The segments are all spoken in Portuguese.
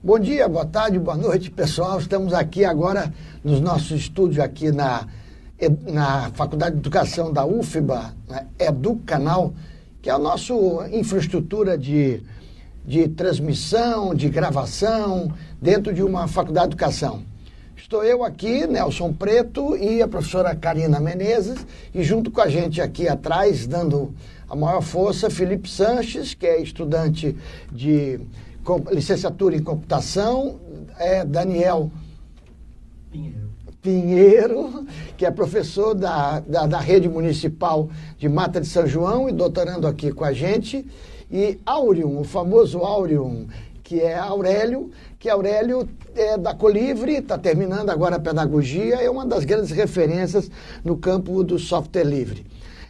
Bom dia, boa tarde, boa noite, pessoal. Estamos aqui agora nos nossos estúdios aqui na Faculdade de Educação da UFBA, Educanal, que é a nossa infraestrutura de transmissão, de gravação, dentro de uma faculdade de educação. Estou eu aqui, Nelson Preto, e a professora Karina Menezes, e junto com a gente aqui atrás, dando a maior força, Felipe Sanches, que é estudante de licenciatura em computação, Daniel Pinheiro, que é professor da Rede Municipal de Mata de São João e doutorando aqui com a gente, e Áureo, o famoso Áureo, que é Aurélio é da Colivre, está terminando agora a pedagogia, é uma das grandes referências no campo do software livre.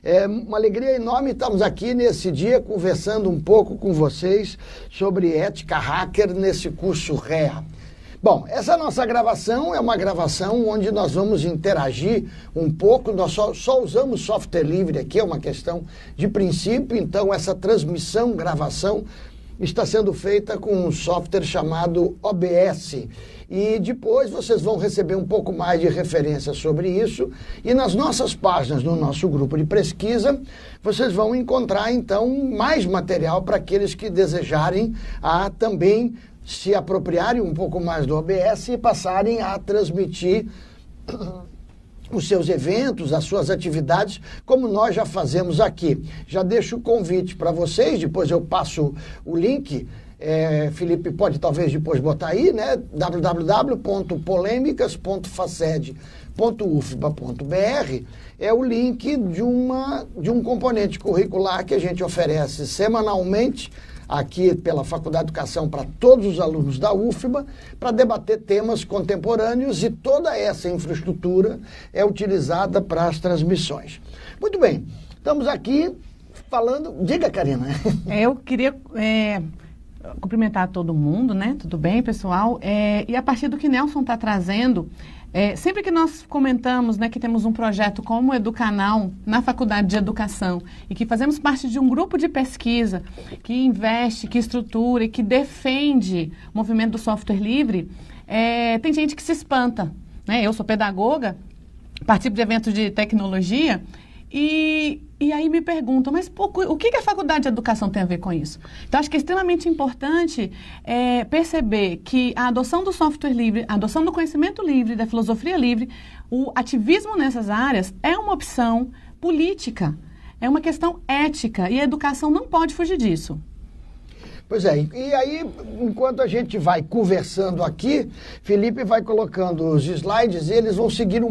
É uma alegria enorme estarmos aqui nesse dia conversando um pouco com vocês sobre ética hacker nesse curso REA. Bom, essa nossa gravação é uma gravação onde nós vamos interagir um pouco, nós só usamos software livre aqui, é uma questão de princípio, então essa transmissão, gravação, está sendo feita com um software chamado OBS. E depois vocês vão receber um pouco mais de referência sobre isso. E nas nossas páginas, no nosso grupo de pesquisa, vocês vão encontrar, então, mais material para aqueles que desejarem também se apropriarem um pouco mais do OBS e passarem a transmitir os seus eventos, as suas atividades, como nós já fazemos aqui. Já deixo o convite para vocês, depois eu passo o link, Felipe pode talvez depois botar aí, né? www.polêmicas.faced.ufba.br é o link de um componente curricular que a gente oferece semanalmente aqui pela Faculdade de Educação para todos os alunos da UFBA, para debater temas contemporâneos, e toda essa infraestrutura é utilizada para as transmissões. Muito bem, estamos aqui falando... Diga, Karina. Eu queria cumprimentar todo mundo, né? Tudo bem, pessoal? E a partir do que Nelson está trazendo... sempre que nós comentamos, né, que temos um projeto como o Educanal na Faculdade de Educação e que fazemos parte de um grupo de pesquisa que investe, que estrutura e que defende o movimento do software livre, tem gente que se espanta, né? Eu sou pedagoga, participo de eventos de tecnologia e aí me perguntam, mas o que a Faculdade de Educação tem a ver com isso? Então, acho que é extremamente importante perceber que a adoção do software livre, a adoção do conhecimento livre, da filosofia livre, o ativismo nessas áreas é uma opção política, é uma questão ética, e a educação não pode fugir disso. Pois é, e aí, enquanto a gente vai conversando aqui, Felipe vai colocando os slides e eles vão seguir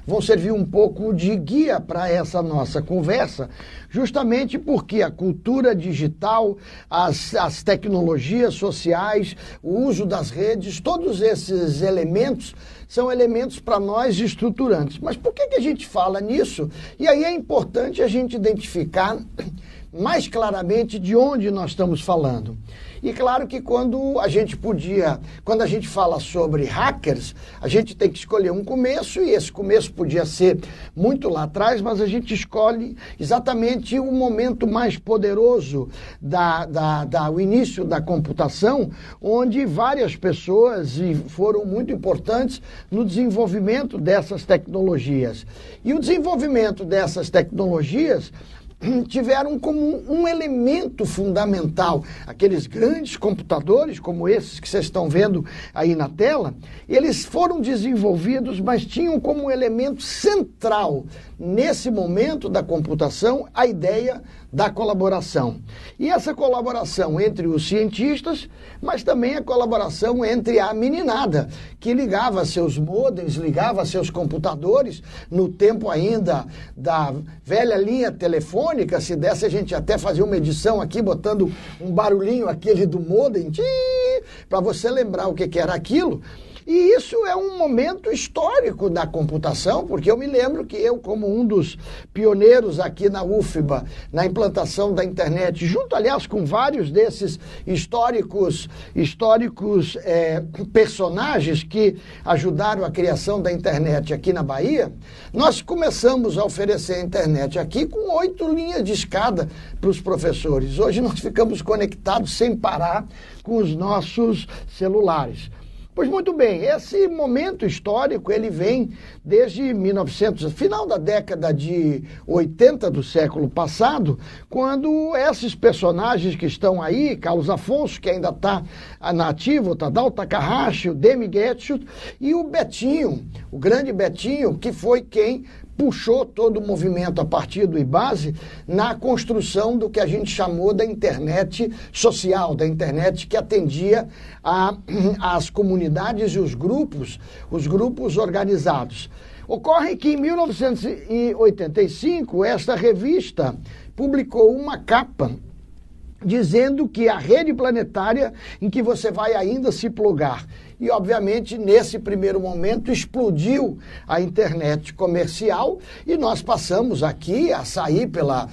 vão servir um pouco de guia para essa nossa conversa, justamente porque a cultura digital, as tecnologias sociais, o uso das redes, todos esses elementos são elementos para nós estruturantes. Mas por que a gente fala nisso? E aí é importante a gente identificar mais claramente de onde nós estamos falando. E claro que quando a gente fala sobre hackers, a gente tem que escolher um começo, e esse começo podia ser muito lá atrás, mas a gente escolhe exatamente o momento mais poderoso o início da computação, onde várias pessoas foram muito importantes no desenvolvimento dessas tecnologias. E o desenvolvimento dessas tecnologias tiveram como um elemento fundamental aqueles grandes computadores, como esses que vocês estão vendo aí na tela. Eles foram desenvolvidos, mas tinham como elemento central, nesse momento da computação, a ideia da colaboração. E essa colaboração entre os cientistas, mas também a colaboração entre a meninada, que ligava seus modems, ligava seus computadores, no tempo ainda da velha linha telefônica. Se desse, a gente até fazia uma edição aqui, botando um barulhinho aquele do modem, para você lembrar o que era aquilo. E isso é um momento histórico da computação, porque eu me lembro que eu, como um dos pioneiros aqui na UFBA, na implantação da internet, junto, aliás, com vários desses históricos personagens que ajudaram a criação da internet aqui na Bahia, nós começamos a oferecer a internet aqui com 8 linhas de escada para os professores. Hoje nós ficamos conectados sem parar com os nossos celulares. Pois muito bem, esse momento histórico, ele vem desde 1900, final da década de 80 do século passado, quando esses personagens que estão aí, Carlos Afonso, que ainda está na ativa, o Tadao Takahashi, o Demi Getsu, e o Betinho, o grande Betinho, que foi quem puxou todo o movimento a partir do IBASE na construção do que a gente chamou da internet social, da internet que atendia às comunidades e os grupos organizados. Ocorre que em 1985, esta revista publicou uma capa dizendo que a rede planetária em que você vai ainda se plugar. E, obviamente, nesse primeiro momento, explodiu a internet comercial e nós passamos aqui a sair pela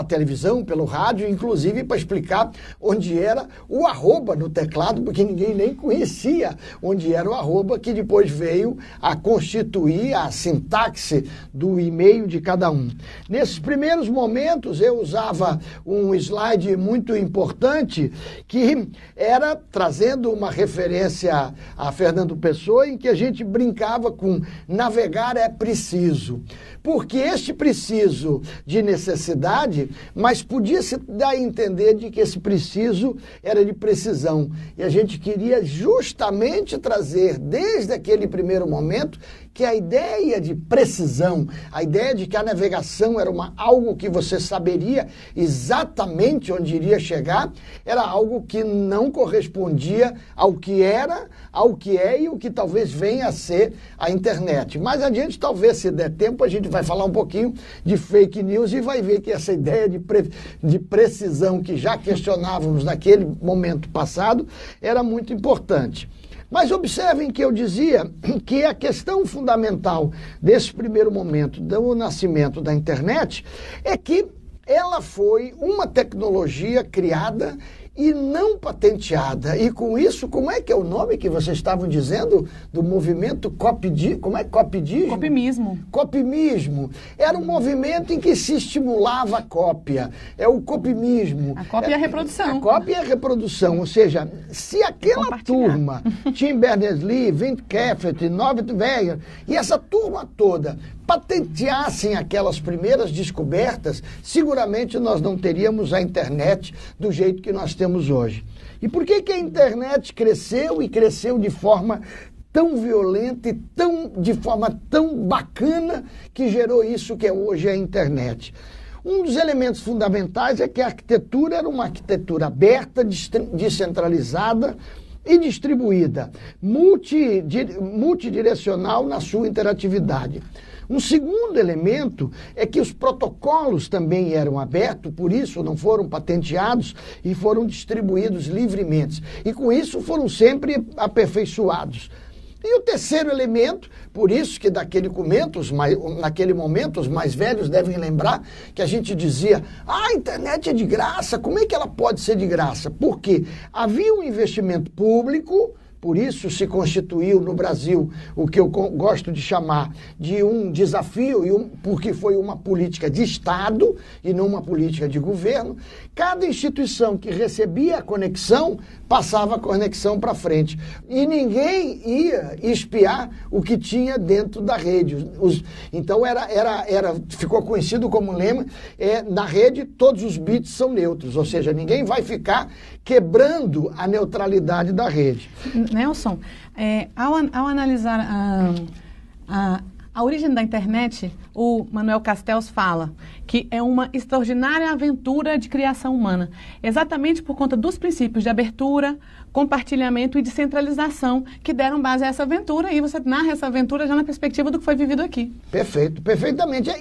televisão, pelo rádio, inclusive para explicar onde era o arroba no teclado, porque ninguém nem conhecia onde era o arroba, que depois veio a constituir a sintaxe do e-mail de cada um. Nesses primeiros momentos, eu usava um slide muito importante, que era trazendo uma referência a Fernando Pessoa, em que a gente brincava com navegar é preciso. Porque este preciso de necessidade, mas podia se dar a entender de que esse preciso era de precisão. E a gente queria justamente trazer, desde aquele primeiro momento, que a ideia de precisão, a ideia de que a navegação era algo que você saberia exatamente onde iria chegar, era algo que não correspondia ao que era, ao que é e o que talvez venha a ser a internet. Mais adiante, talvez, se der tempo, a gente vai falar um pouquinho de fake news e vai ver que essa ideia de precisão que já questionávamos naquele momento passado era muito importante. Mas observem que eu dizia que a questão fundamental desse primeiro momento do nascimento da internet é que ela foi uma tecnologia criada e não patenteada. E com isso, como é que é o nome que vocês estavam dizendo do movimento Copimismo. Copimismo. Era um movimento em que se estimulava a cópia. É o copimismo. A cópia e a reprodução. A cópia e a reprodução. Ou seja, se aquela turma, Tim Berners-Lee, Vint Cerf, Norbert Wiener, e essa turma toda patenteassem aquelas primeiras descobertas, seguramente nós não teríamos a internet do jeito que nós temos hoje. E por que a internet cresceu e cresceu de forma tão violenta e de forma tão bacana que gerou isso que é hoje a internet? Um dos elementos fundamentais é que a arquitetura era uma arquitetura aberta, descentralizada e distribuída, multidirecional na sua interatividade. Um segundo elemento é que os protocolos também eram abertos, por isso não foram patenteados e foram distribuídos livremente. E com isso foram sempre aperfeiçoados. E o terceiro elemento, por isso que naquele momento os mais velhos devem lembrar que a gente dizia: a internet é de graça, como é que ela pode ser de graça? Porque havia um investimento público. Por isso se constituiu no Brasil o que eu gosto de chamar de um desafio, porque foi uma política de Estado e não uma política de governo. Cada instituição que recebia a conexão passava a conexão para frente. E ninguém ia espiar o que tinha dentro da rede. Então ficou conhecido como lema, na rede todos os bits são neutros, ou seja, ninguém vai ficar quebrando a neutralidade da rede. Nelson, ao analisar A origem da internet, o Manuel Castells fala que é uma extraordinária aventura de criação humana, exatamente por conta dos princípios de abertura, compartilhamento e descentralização que deram base a essa aventura, e você narra essa aventura já na perspectiva do que foi vivido aqui. Perfeito, perfeitamente.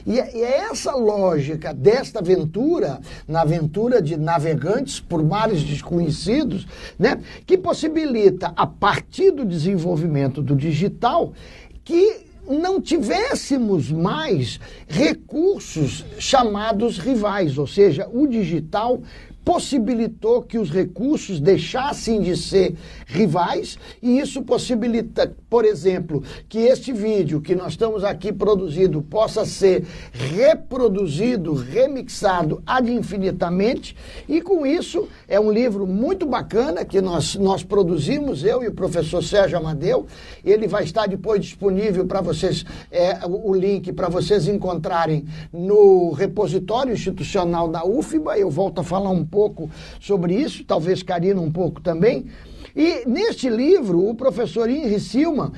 E é essa lógica desta aventura, na aventura de navegantes por mares desconhecidos, né, que possibilita, a partir do desenvolvimento do digital, que não tivéssemos mais recursos chamados rivais, ou seja, o digital possibilitou que os recursos deixassem de ser rivais, e isso possibilita, por exemplo, que este vídeo que nós estamos aqui produzindo possa ser reproduzido, remixado ad infinitamente, e com isso é um livro muito bacana que nós produzimos, eu e o professor Sérgio Amadeu. Ele vai estar depois disponível para vocês, o link para vocês encontrarem no repositório institucional da UFBA. Eu volto a falar um pouco sobre isso, talvez Karina um pouco também. E neste livro, o professor Henry Simon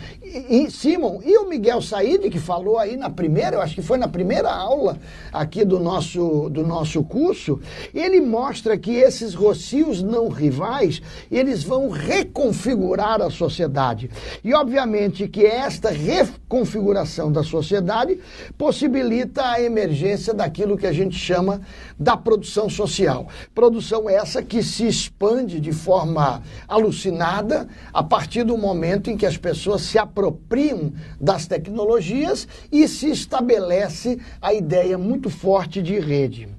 e o Miguel Said, que falou aí na primeira, eu acho que foi na primeira aula aqui do nosso curso, ele mostra que esses rocios não rivais, eles vão reconfigurar a sociedade. E obviamente que esta reconfiguração da sociedade possibilita a emergência daquilo que a gente chama da produção social. Produção essa que se expande de forma alucinada a partir do momento em que as pessoas se apropriam das tecnologias e se estabelece a ideia muito forte de rede.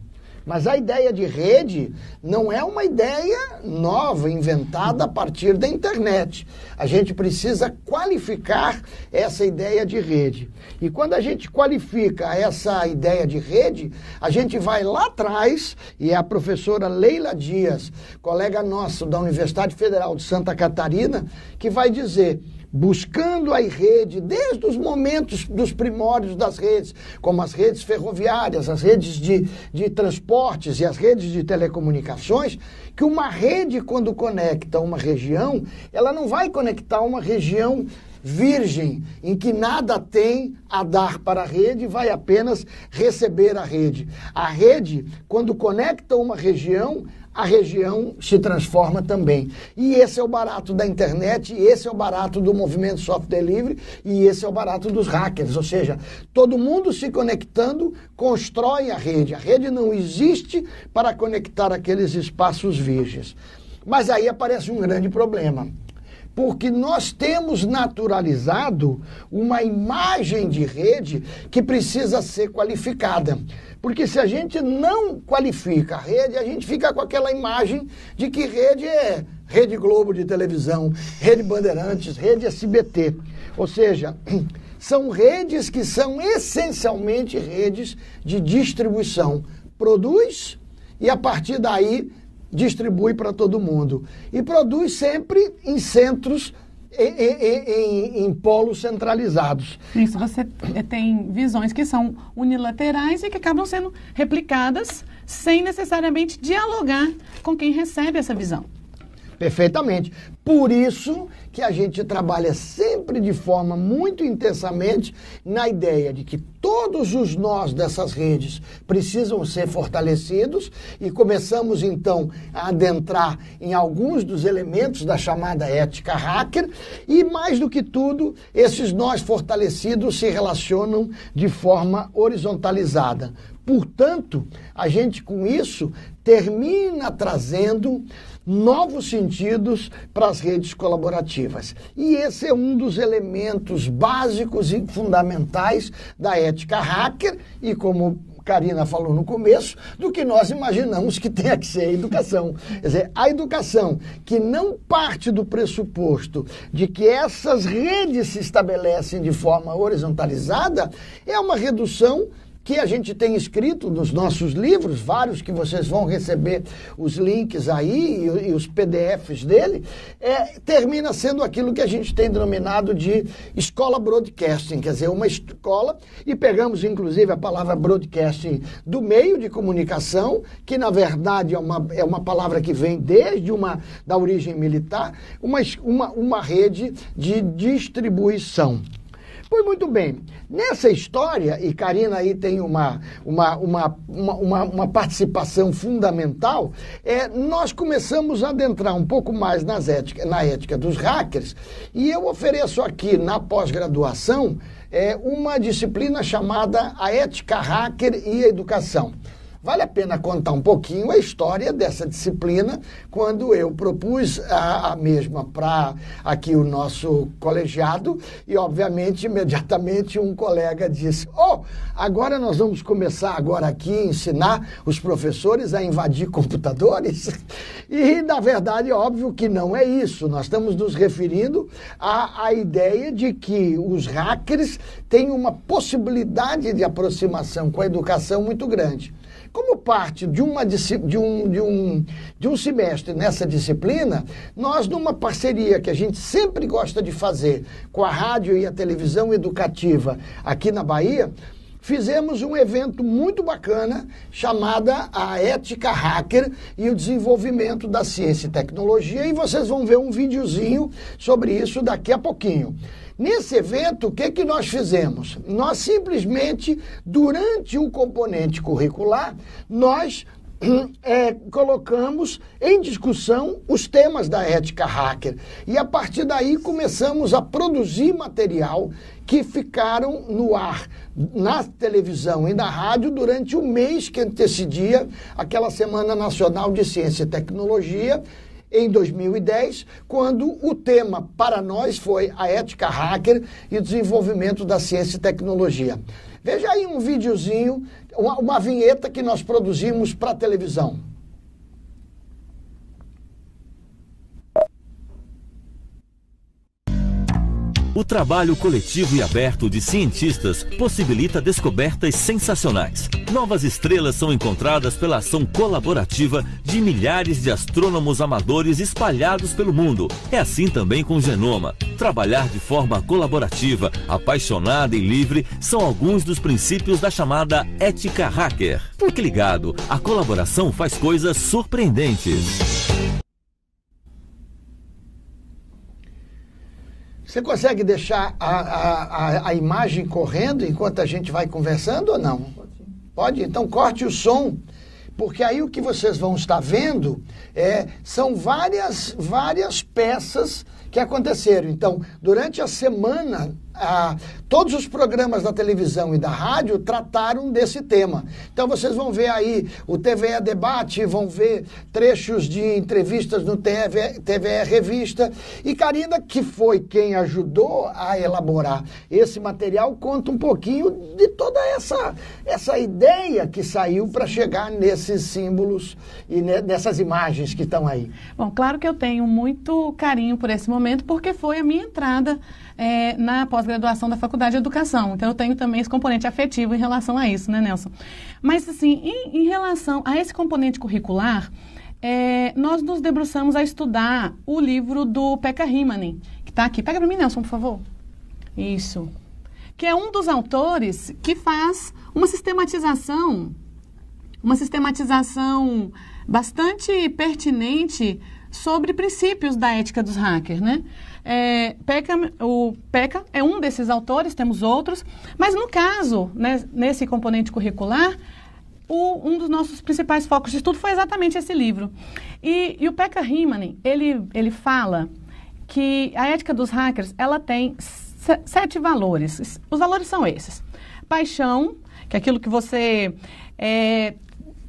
Mas a ideia de rede não é uma ideia nova, inventada a partir da internet. A gente precisa qualificar essa ideia de rede. E quando a gente qualifica essa ideia de rede, a gente vai lá atrás, e é a professora Leila Dias, colega nossa da Universidade Federal de Santa Catarina, que vai dizer: buscando a rede, desde os momentos dos primórdios das redes, como as redes ferroviárias, as redes de transportes e as redes de telecomunicações, que uma rede, quando conecta uma região, ela não vai conectar uma região virgem, em que nada tem a dar para a rede, vai apenas receber a rede. A rede, quando conecta uma região, a região se transforma também. E esse é o barato da internet, e esse é o barato do movimento software livre, e esse é o barato dos hackers. Ou seja, todo mundo se conectando constrói a rede. A rede não existe para conectar aqueles espaços virgens. Mas aí aparece um grande problema, porque nós temos naturalizado uma imagem de rede que precisa ser qualificada. Porque se a gente não qualifica a rede, a gente fica com aquela imagem de que rede é Rede Globo de televisão, Rede Bandeirantes, Rede SBT. Ou seja, são redes que são essencialmente redes de distribuição. Produz e a partir daí distribui para todo mundo. E produz sempre em centros, em polos centralizados. Isso, você tem visões que são unilaterais e que acabam sendo replicadas sem necessariamente dialogar com quem recebe essa visão. Perfeitamente. Por isso que a gente trabalha sempre de forma muito intensamente na ideia de que todos os nós dessas redes precisam ser fortalecidos, e começamos então a adentrar em alguns dos elementos da chamada ética hacker, e mais do que tudo, esses nós fortalecidos se relacionam de forma horizontalizada. Portanto, a gente com isso termina trazendo novos sentidos para as redes colaborativas. E esse é um dos elementos básicos e fundamentais da ética hacker, e como Karina falou no começo, do que nós imaginamos que tenha que ser a educação. Quer dizer, a educação que não parte do pressuposto de que essas redes se estabelecem de forma horizontalizada é uma redução que a gente tem escrito nos nossos livros, vários que vocês vão receber os links aí e os PDFs dele, termina sendo aquilo que a gente tem denominado de escola broadcasting, quer dizer, uma escola, e pegamos inclusive a palavra broadcasting do meio de comunicação, que na verdade é uma palavra que vem desde da origem militar, uma rede de distribuição. Pois muito bem, nessa história, e Karina aí tem uma participação fundamental, nós começamos a adentrar um pouco mais na ética dos hackers, e eu ofereço aqui na pós-graduação uma disciplina chamada a ética hacker e a educação. Vale a pena contar um pouquinho a história dessa disciplina, quando eu propus a mesma para aqui o nosso colegiado e, obviamente, imediatamente um colega disse: agora nós vamos começar agora aqui a ensinar os professores a invadir computadores? E, na verdade, óbvio que não é isso. Nós estamos nos referindo à ideia de que os hackers têm uma possibilidade de aproximação com a educação muito grande. Como parte de um semestre nessa disciplina, nós, numa parceria que a gente sempre gosta de fazer com a rádio e a televisão educativa aqui na Bahia, fizemos um evento muito bacana chamada a Ética Hacker e o Desenvolvimento da Ciência e Tecnologia, e vocês vão ver um videozinho sobre isso daqui a pouquinho. Nesse evento, o que nós fizemos? Nós simplesmente, durante o componente curricular, nós colocamos em discussão os temas da ética hacker. E a partir daí começamos a produzir material que ficaram no ar, na televisão e na rádio durante o mês que antecedia aquela Semana Nacional de Ciência e Tecnologia, em 2010, quando o tema para nós foi a ética hacker e o desenvolvimento da ciência e tecnologia. Veja aí um videozinho, uma vinheta que nós produzimos para a televisão. O trabalho coletivo e aberto de cientistas possibilita descobertas sensacionais. Novas estrelas são encontradas pela ação colaborativa de milhares de astrônomos amadores espalhados pelo mundo. É assim também com o genoma. Trabalhar de forma colaborativa, apaixonada e livre são alguns dos princípios da chamada ética hacker. Fique ligado, a colaboração faz coisas surpreendentes. Você consegue deixar a imagem correndo enquanto a gente vai conversando ou não? Pode? Então corte o som, porque aí o que vocês vão estar vendo são várias peças que aconteceram. Então, durante a semana, todos os programas da televisão e da rádio trataram desse tema. Então, vocês vão ver aí o TVE Debate, vão ver trechos de entrevistas no TVE Revista. E Karina, que foi quem ajudou a elaborar esse material, conta um pouquinho de toda essa ideia que saiu para chegar nesses símbolos e nessas imagens que estão aí. Bom, claro que eu tenho muito carinho por esse momento, porque foi a minha entrada na pós-graduação da Faculdade de Educação. Então, eu tenho também esse componente afetivo em relação a isso, né, Nelson? Mas, assim, em relação a esse componente curricular, nós nos debruçamos a estudar o livro do Pekka Rinnanen, que está aqui. Pega para mim, Nelson, por favor. Isso. Que é um dos autores que faz uma sistematização bastante pertinente sobre princípios da ética dos hackers, né? O Pekka é um desses autores, temos outros, mas no caso, né, nesse componente curricular, um dos nossos principais focos de estudo foi exatamente esse livro. E o Pekka Rinnanen, ele fala que a ética dos hackers, ela tem 7 valores. Os valores são esses: paixão, que é aquilo que você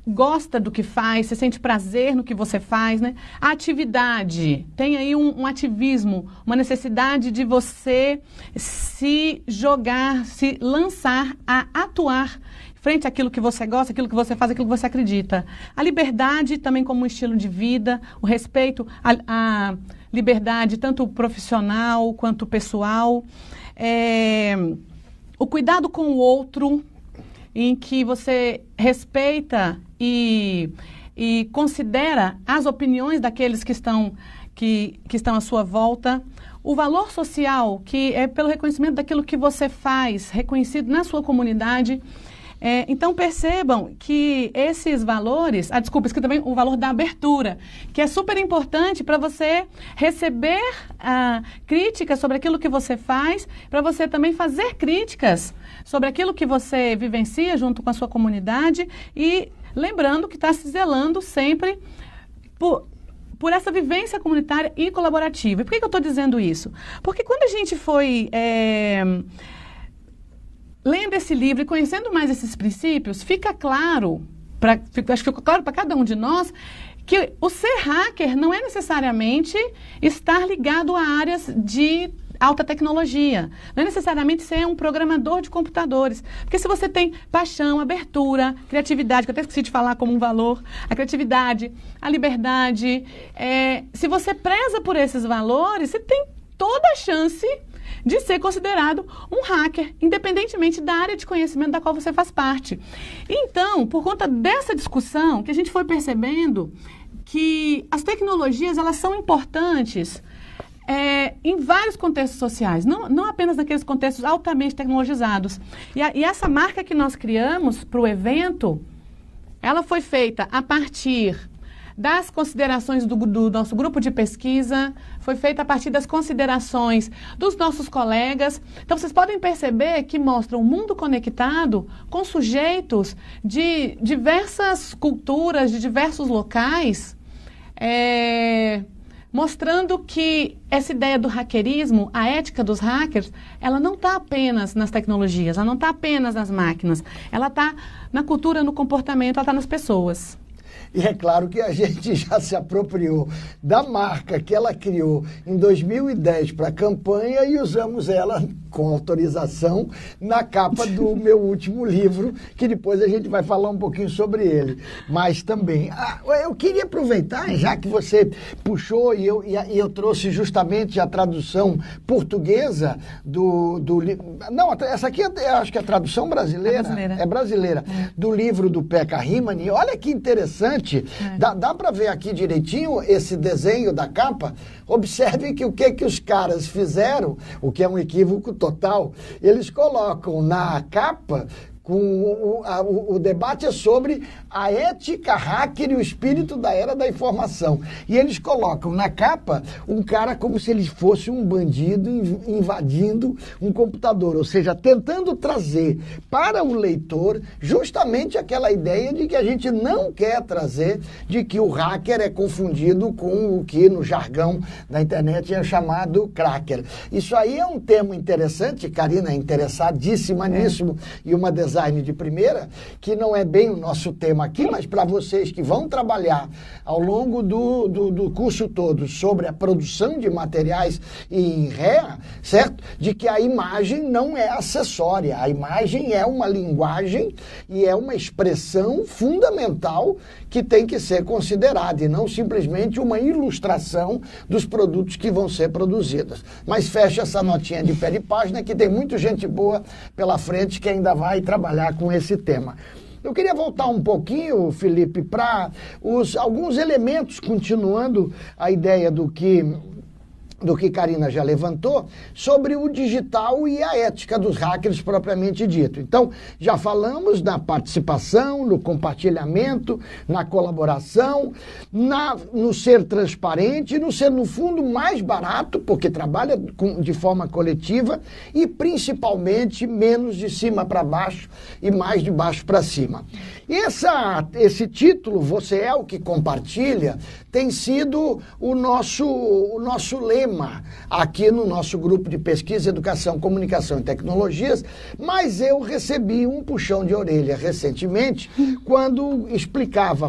gosta do que faz, você sente prazer no que você faz, né? A atividade, tem aí um ativismo, uma necessidade de você se jogar, se lançar a atuar frente àquilo que você gosta, aquilo que você faz, aquilo que você acredita. A liberdade também como um estilo de vida, o respeito à liberdade tanto profissional quanto pessoal, o cuidado com o outro, em que você respeita e considera as opiniões daqueles que estão à sua volta. O valor social, que é pelo reconhecimento daquilo que você faz, reconhecido na sua comunidade. Então, percebam que esses valores, desculpa, que também o valor da abertura, que é super importante para você receber críticas sobre aquilo que você faz, para você também fazer críticas sobre aquilo que você vivencia junto com a sua comunidade e lembrando que está se zelando sempre por essa vivência comunitária e colaborativa. E por que eu estou dizendo isso? Porque quando a gente foi lendo esse livro e conhecendo mais esses princípios, fica claro, acho que ficou claro para cada um de nós, que o ser hacker não é necessariamente estar ligado a áreas de alta tecnologia. Não é necessariamente ser um programador de computadores. Porque se você tem paixão, abertura, criatividade, que eu até esqueci de falar como um valor, a criatividade, a liberdade, se você preza por esses valores, você tem toda a chance de ser considerado um hacker, independentemente da área de conhecimento da qual você faz parte. Então, por conta dessa discussão, que a gente foi percebendo que as tecnologias, elas são importantes em vários contextos sociais, não apenas naqueles contextos altamente tecnologizados. E essa marca que nós criamos para o evento, ela foi feita a partir das considerações do nosso grupo de pesquisa, foi feita a partir das considerações dos nossos colegas. Então, vocês podem perceber que mostra um mundo conectado com sujeitos de diversas culturas, de diversos locais, mostrando que essa ideia do hackerismo, a ética dos hackers, ela não está apenas nas tecnologias, ela não está apenas nas máquinas, ela está na cultura, no comportamento, ela está nas pessoas. E é claro que a gente já se apropriou da marca que ela criou em 2010 para a campanha e usamos ela com autorização na capa do meu último livro, que depois a gente vai falar um pouquinho sobre ele. Mas também, eu queria aproveitar, já que você puxou e eu trouxe justamente a tradução portuguesa do livro. Não, essa aqui acho que é a tradução brasileira. É brasileira. Do livro do Pekka Rimani. Olha que interessante. Dá para ver aqui direitinho esse desenho da capa? Observe que o que os caras fizeram, o que é um equívoco total, eles colocam na capa o debate é sobre a ética hacker e o espírito da era da informação. E eles colocam na capa um cara como se ele fosse um bandido invadindo um computador, ou seja, tentando trazer para o leitor justamente aquela ideia de que a gente não quer trazer, de que o hacker é confundido com o que no jargão da internet é chamado cracker. Isso aí é um termo interessante, Karina é interessadíssima nisso, e uma design de primeira, que não é bem o nosso tema aqui, mas para vocês que vão trabalhar ao longo do curso todo sobre a produção de materiais em REA, certo? De que a imagem não é acessória, a imagem é uma linguagem e é uma expressão fundamental que tem que ser considerada e não simplesmente uma ilustração dos produtos que vão ser produzidos. Mas fecha essa notinha de pé de página que tem muita gente boa pela frente que ainda vai trabalhar com esse tema. Eu queria voltar um pouquinho, Felipe, para alguns elementos, continuando a ideia do que Karina já levantou, sobre o digital e a ética dos hackers propriamente dito. Então, já falamos na participação, no compartilhamento, na colaboração, no ser transparente, no ser, no fundo, mais barato, porque trabalha de forma coletiva, e principalmente menos de cima para baixo e mais de baixo para cima. E esse título, Você é o que compartilha, tem sido o nosso lema aqui no nosso grupo de pesquisa, educação, comunicação e tecnologias, mas eu recebi um puxão de orelha recentemente quando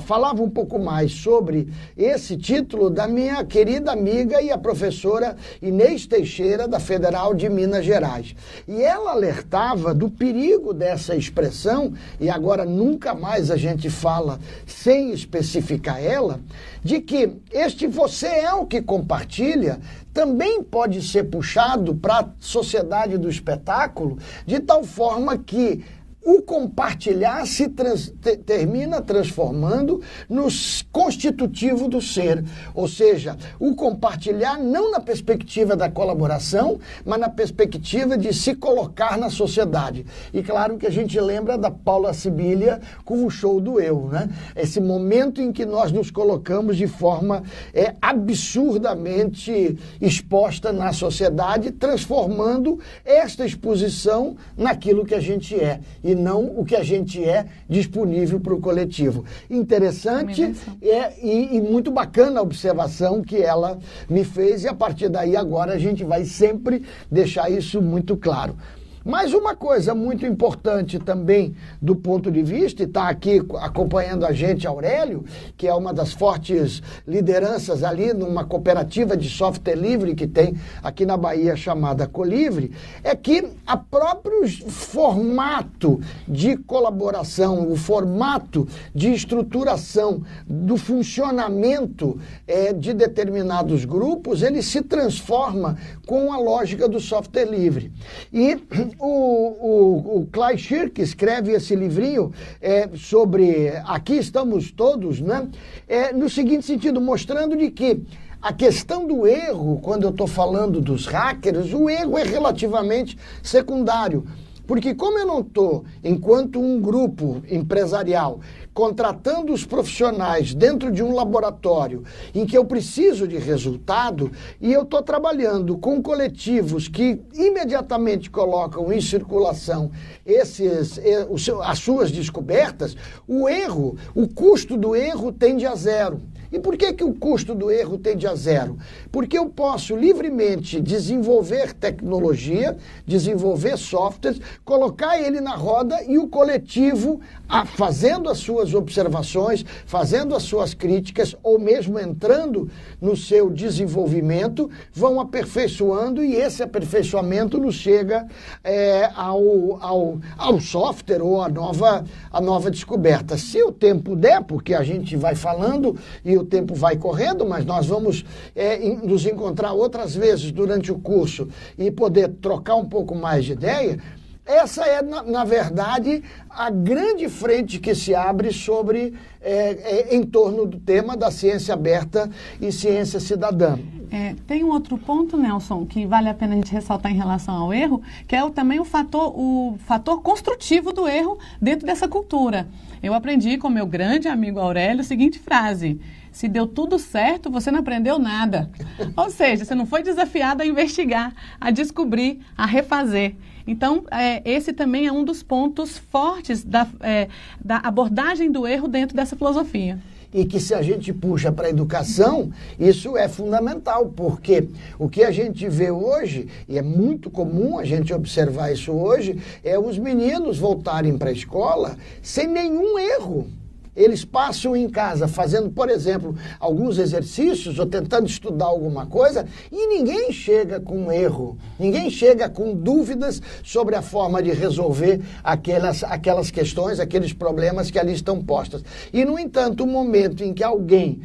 falava um pouco mais sobre esse título da minha querida amiga e a professora Inês Teixeira, da Federal de Minas Gerais. E ela alertava do perigo dessa expressão, e agora nunca mais a gente fala sem especificar ela, de que este você é o que compartilha também pode ser puxado para a sociedade do espetáculo de tal forma que o compartilhar termina transformando no constitutivo do ser. Ou seja, o compartilhar não na perspectiva da colaboração, mas na perspectiva de se colocar na sociedade. E claro que a gente lembra da Paula Sibilia com o show do eu, né? Esse momento em que nós nos colocamos de forma absurdamente exposta na sociedade, transformando esta exposição naquilo que a gente é, e não o que a gente é disponível para o coletivo. Interessante e muito bacana a observação que ela me fez, e a partir daí agora a gente vai sempre deixar isso muito claro. Mas uma coisa muito importante também do ponto de vista, e está aqui acompanhando a gente Aurélio, que é uma das fortes lideranças ali numa cooperativa de software livre que tem aqui na Bahia chamada Colivre, é que o próprio formato de colaboração, o formato de estruturação do funcionamento de determinados grupos, ele se transforma com a lógica do software livre. E o Clay Shirk escreve esse livrinho sobre Aqui Estamos Todos, né? No seguinte sentido, mostrando de que a questão do erro, quando eu estou falando dos hackers, o erro é relativamente secundário. Porque como eu não estou, enquanto um grupo empresarial, contratando os profissionais dentro de um laboratório em que eu preciso de resultado, e eu estou trabalhando com coletivos que imediatamente colocam em circulação as suas descobertas, o custo do erro tende a zero. E por que o custo do erro tende a zero? Porque eu posso livremente desenvolver tecnologia, desenvolver softwares, colocar ele na roda e o coletivo, fazendo as suas observações, fazendo as suas críticas, ou mesmo entrando no seu desenvolvimento, vão aperfeiçoando, e esse aperfeiçoamento nos chega ao software ou à nova descoberta. Se o tempo der, porque a gente vai falando e o tempo vai correndo, mas nós vamos nos encontrar outras vezes durante o curso e poder trocar um pouco mais de ideia. Essa é, na verdade, a grande frente que se abre em torno do tema da ciência aberta e ciência cidadã. Tem um outro ponto, Nelson, que vale a pena a gente ressaltar em relação ao erro, que é também o fator construtivo do erro dentro dessa cultura. Eu aprendi com meu grande amigo Aurélio a seguinte frase: se deu tudo certo, você não aprendeu nada. Ou seja, você não foi desafiado a investigar, a descobrir, a refazer. Então, esse também é um dos pontos fortes da abordagem do erro dentro dessa filosofia. E que, se a gente puxa para a educação, isso é fundamental, porque o que a gente vê hoje, e é muito comum a gente observar isso hoje, é os meninos voltarem para a escola sem nenhum erro. Eles passam em casa fazendo, por exemplo, alguns exercícios ou tentando estudar alguma coisa, e ninguém chega com erro, ninguém chega com dúvidas sobre a forma de resolver aquelas questões, aqueles problemas que ali estão postos. E, no entanto, o momento em que alguém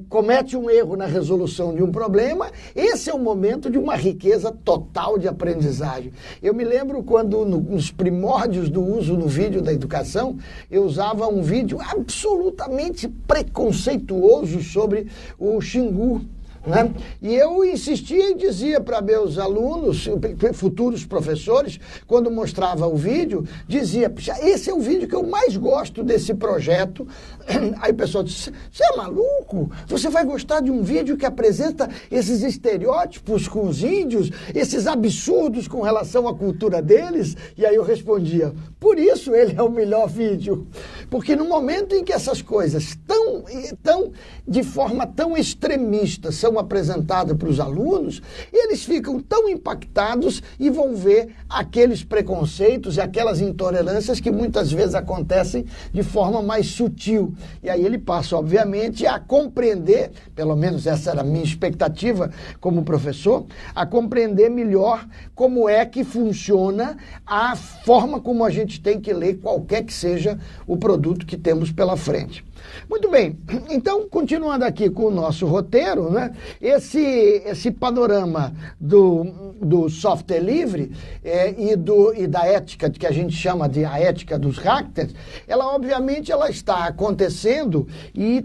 comete um erro na resolução de um problema, esse é o momento de uma riqueza total de aprendizagem. Eu me lembro quando, nos primórdios do uso no vídeo da educação, eu usava um vídeo absolutamente preconceituoso sobre o Xingu, né? E eu insistia e dizia para meus alunos, futuros professores, quando mostrava o vídeo, dizia: esse é o vídeo que eu mais gosto desse projeto. Aí o pessoal disse: você é maluco? Você vai gostar de um vídeo que apresenta esses estereótipos com os índios, esses absurdos com relação à cultura deles? E aí eu respondia: por isso ele é o melhor vídeo. Porque no momento em que essas coisas de forma tão extremista são apresentadas para os alunos, eles ficam tão impactados e vão ver aqueles preconceitos e aquelas intolerâncias que muitas vezes acontecem de forma mais sutil. E aí ele passa, obviamente, a compreender, pelo menos essa era a minha expectativa como professor, a compreender melhor como é que funciona a forma como a gente tem que ler qualquer que seja o produto que temos pela frente. Muito bem, então, continuando aqui com o nosso roteiro, né, esse panorama do software livre e da ética, que a gente chama de a ética dos hackers, ela obviamente ela está acontecendo e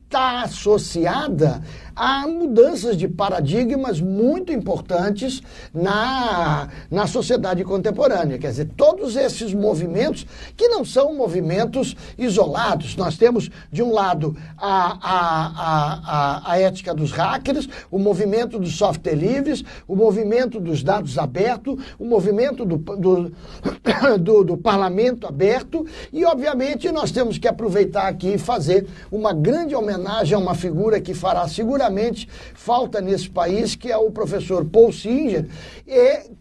está associada a mudanças de paradigmas muito importantes na sociedade contemporânea. Quer dizer, todos esses movimentos que não são movimentos isolados. Nós temos, de um lado, a ética dos hackers, o movimento dos software livres, o movimento dos dados abertos, o movimento do parlamento aberto e, obviamente, nós temos que aproveitar aqui e fazer uma grande homenagem a uma figura que fará seguramente falta nesse país, que é o professor Paul Singer,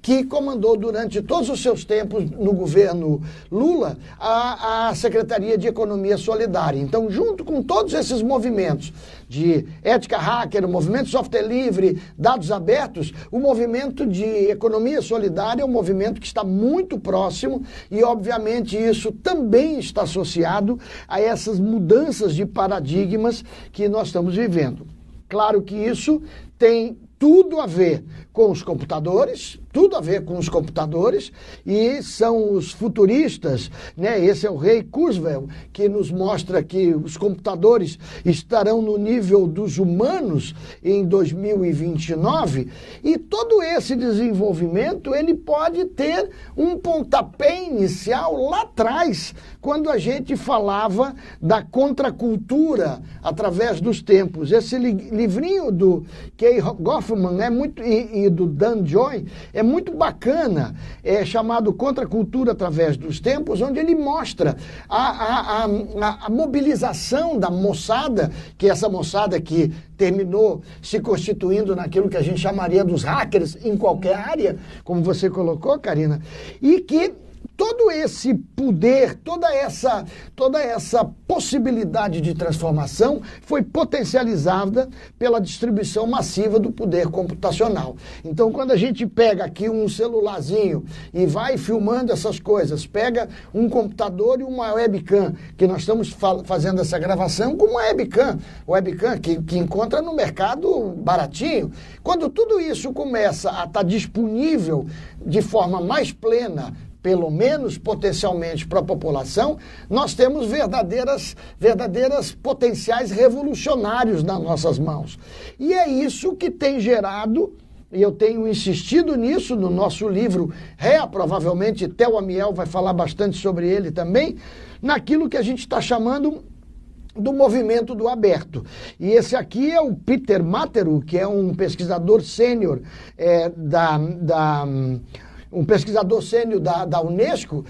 que comandou durante todos os seus tempos no governo Lula a Secretaria de Economia Solidária. Então, junto com todos esses movimentos de ética hacker, o movimento software livre, dados abertos, o movimento de economia solidária é um movimento que está muito próximo e, obviamente, isso também está associado a essas mudanças de paradigmas que nós estamos vivendo. Claro que isso tem tudo a ver com os computadores, e são os futuristas, né? Esse é o Ray Kurzweil, que nos mostra que os computadores estarão no nível dos humanos em 2029, e todo esse desenvolvimento ele pode ter um pontapé inicial lá atrás, quando a gente falava da contracultura através dos tempos. Esse livrinho do Kay Goffman e do Dan Joy é muito bacana, é chamado Contracultura através dos tempos, onde ele mostra a mobilização da moçada, que é essa moçada que terminou se constituindo naquilo que a gente chamaria dos hackers em qualquer área, como você colocou, Karina, e que todo esse poder, toda essa possibilidade de transformação foi potencializada pela distribuição massiva do poder computacional. Então, quando a gente pega aqui um celularzinho e vai filmando essas coisas, pega um computador e uma webcam, que nós estamos fazendo essa gravação com uma webcam que encontra no mercado baratinho. Quando tudo isso começa a estar disponível de forma mais plena, pelo menos potencialmente para a população, nós temos verdadeiras potenciais revolucionários nas nossas mãos. E é isso que tem gerado, e eu tenho insistido nisso no nosso livro provavelmente Theo Amiel vai falar bastante sobre ele também, naquilo que a gente está chamando do movimento do aberto. E esse aqui é o Peter Materu, que é um pesquisador sênior um pesquisador sênior da Unesco,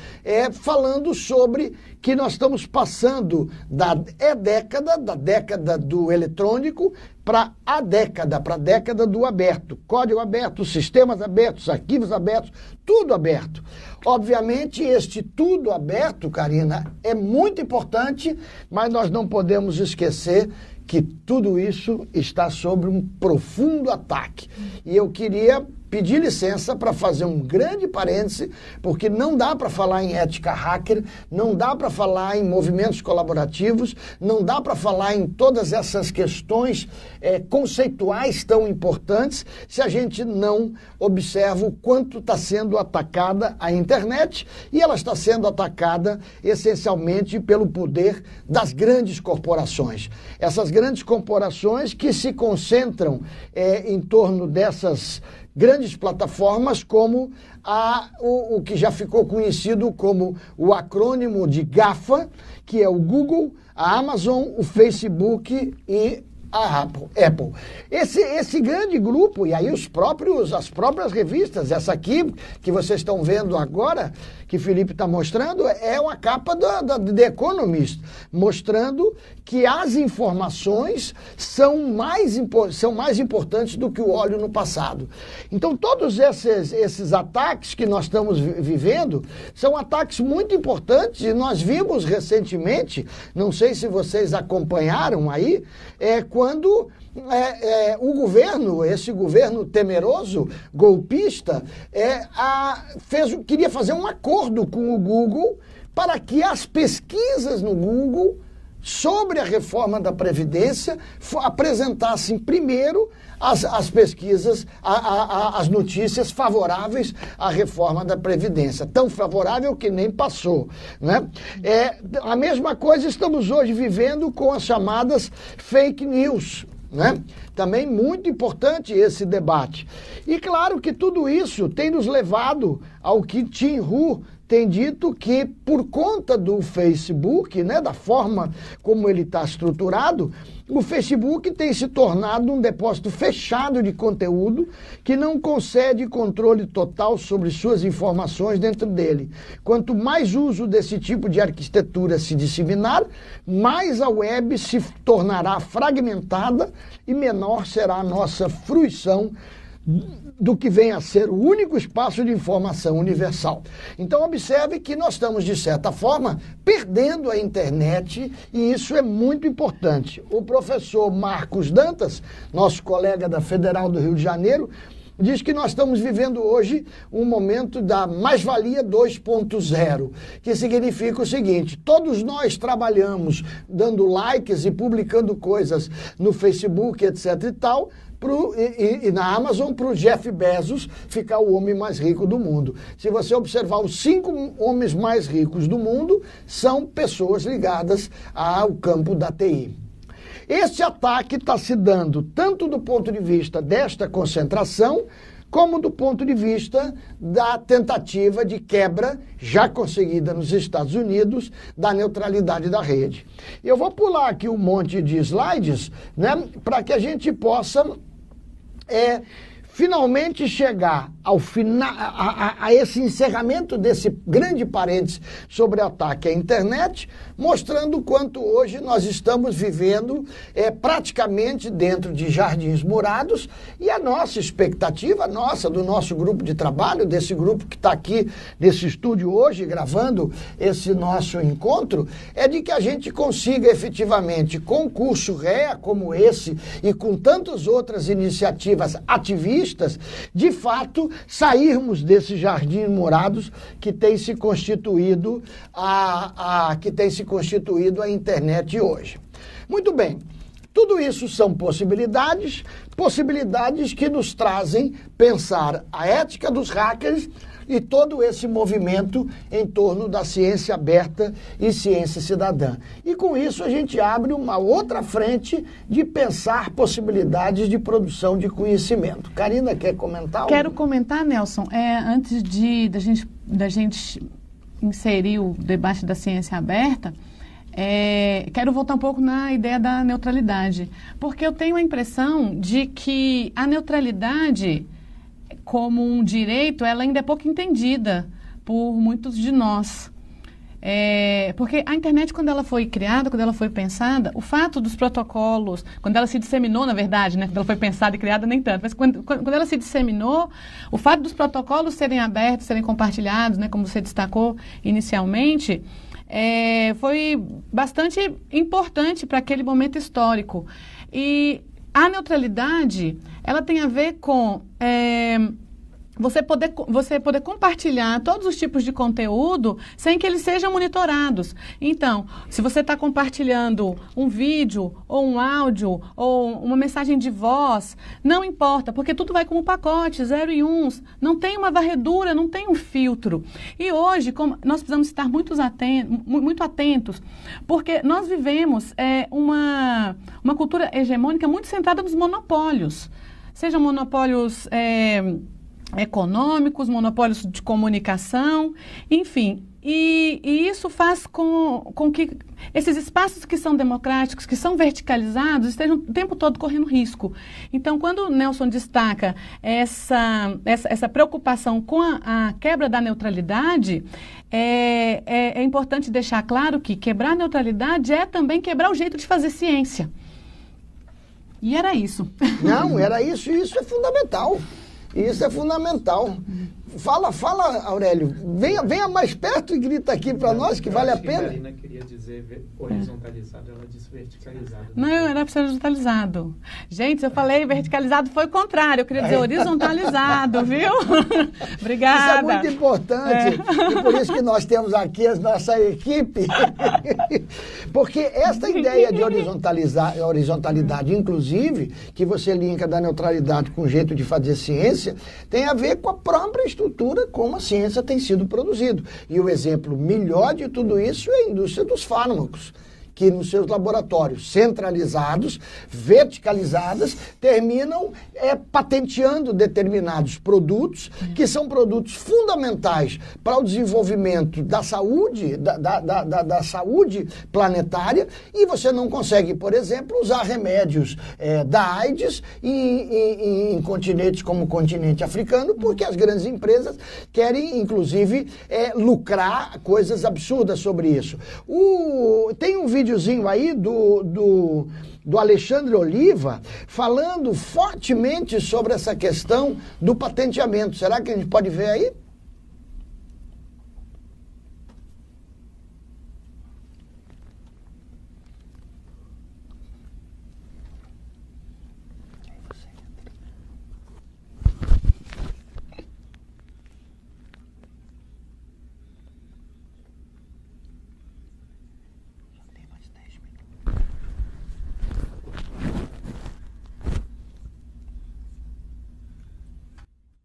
falando sobre que nós estamos passando da década do eletrônico para a década do aberto. Código aberto, sistemas abertos, arquivos abertos, tudo aberto. Obviamente, este tudo aberto, Karina, é muito importante, mas nós não podemos esquecer que tudo isso está sob um profundo ataque. E eu queria pedir licença para fazer um grande parêntese, porque não dá para falar em ética hacker, não dá para falar em movimentos colaborativos, não dá para falar em todas essas questões conceituais tão importantes se a gente não observa o quanto está sendo atacada a internet, e ela está sendo atacada essencialmente pelo poder das grandes corporações. Essas grandes corporações que se concentram em torno dessas grandes plataformas como o que já ficou conhecido como o acrônimo de GAFA, que é o Google, a Amazon, o Facebook e a Apple. Esse grande grupo, e aí as próprias revistas, essa aqui que vocês estão vendo agora, que Felipe está mostrando, é uma capa da The Economist, mostrando que as informações são mais importantes do que o óleo no passado. Então, todos esses ataques que nós estamos vivendo são ataques muito importantes, e nós vimos recentemente, não sei se vocês acompanharam aí, quando esse governo temeroso, golpista, queria fazer um acordo com o Google para que as pesquisas no Google sobre a reforma da Previdência, apresentassem primeiro as pesquisas, as notícias favoráveis à reforma da Previdência. Tão favorável que nem passou, né? A mesma coisa estamos hoje vivendo com as chamadas fake news, né? Também muito importante esse debate. E claro que tudo isso tem nos levado ao que Tim Hu tem dito, que por conta do Facebook, né, da forma como ele está estruturado, o Facebook tem se tornado um depósito fechado de conteúdo que não concede controle total sobre suas informações dentro dele. Quanto mais uso desse tipo de arquitetura se disseminar, mais a web se tornará fragmentada e menor será a nossa fruição do que vem a ser o único espaço de informação universal. Então observe que nós estamos, de certa forma, perdendo a internet, e isso é muito importante. O professor Marcos Dantas, nosso colega da Federal do Rio de Janeiro, diz que nós estamos vivendo hoje um momento da mais-valia 2.0, que significa o seguinte: todos nós trabalhamos dando likes e publicando coisas no Facebook, etc. e tal, e na Amazon, para o Jeff Bezos ficar o homem mais rico do mundo. Se você observar, os 5 homens mais ricos do mundo são pessoas ligadas ao campo da TI. Este ataque está se dando tanto do ponto de vista desta concentração, como do ponto de vista da tentativa de quebra, já conseguida nos Estados Unidos, da neutralidade da rede. Eu vou pular aqui um monte de slides, né, para que a gente possa finalmente chegar ao final, a esse encerramento desse grande parênteses sobre ataque à internet, mostrando o quanto hoje nós estamos vivendo praticamente dentro de jardins morados, e a nossa expectativa, do nosso grupo de trabalho, desse grupo que está aqui nesse estúdio hoje, gravando esse nosso encontro, é de que a gente consiga efetivamente, com curso REA como esse e com tantas outras iniciativas ativistas, de fato, sairmos desses jardins morados que tem se constituído a internet hoje. Muito bem, tudo isso são possibilidades que nos trazem pensar a ética dos hackers e todo esse movimento em torno da ciência aberta e ciência cidadã. E com isso a gente abre uma outra frente de pensar possibilidades de produção de conhecimento. Karina, quer comentar? Quero comentar, Nelson. Antes da gente inserir o debate da ciência aberta, quero voltar um pouco na ideia da neutralidade. Porque eu tenho a impressão de que a neutralidade, como um direito, ela ainda é pouco entendida por muitos de nós. Porque a internet, quando ela foi criada, quando ela foi pensada, o fato dos protocolos, quando ela se disseminou, na verdade, né, quando ela foi pensada e criada, nem tanto, mas quando ela se disseminou, o fato dos protocolos serem abertos, serem compartilhados, né, como você destacou inicialmente, foi bastante importante para aquele momento histórico. E a neutralidade, ela tem a ver com você poder compartilhar todos os tipos de conteúdo sem que eles sejam monitorados. Então, se você está compartilhando um vídeo, ou um áudio, ou uma mensagem de voz, não importa, porque tudo vai como pacote, 0 e 1, não tem uma varredura, não tem um filtro. E hoje, nós precisamos estar muito atentos, porque nós vivemos uma cultura hegemônica muito centrada nos monopólios. Sejam monopólios econômicos, monopólios de comunicação, enfim. E isso faz com que esses espaços que são democráticos, que são verticalizados, estejam o tempo todo correndo risco. Então, quando o Nelson destaca essa preocupação com a quebra da neutralidade, é importante deixar claro que quebrar a neutralidade é também quebrar o jeito de fazer ciência. E era isso. Não, era isso, e isso é fundamental. Isso é fundamental. Fala, Aurélio. Venha mais perto e grita aqui para nós que vale a pena. A Marina queria dizer horizontalizado, ela disse verticalizado. Não, era para ser horizontalizado. Gente, se eu falei verticalizado, foi o contrário. Eu queria dizer horizontalizado, viu? Obrigada. Isso é muito importante. E por isso que nós temos aqui a nossa equipe. Porque esta ideia de horizontalidade, inclusive, que você linka da neutralidade com o jeito de fazer ciência, tem a ver com a própria estrutura como a ciência tem sido produzida. E o exemplo melhor de tudo isso é a indústria dos fármacos, que nos seus laboratórios centralizados, verticalizados, terminam patenteando determinados produtos, que são produtos fundamentais para o desenvolvimento da saúde, da saúde planetária, e você não consegue, por exemplo, usar remédios da AIDS em continentes como o continente africano, porque as grandes empresas querem, inclusive, lucrar coisas absurdas sobre isso. Tem um videozinho aí do Alexandre Oliva falando fortemente sobre essa questão do patenteamento. Será que a gente pode ver aí?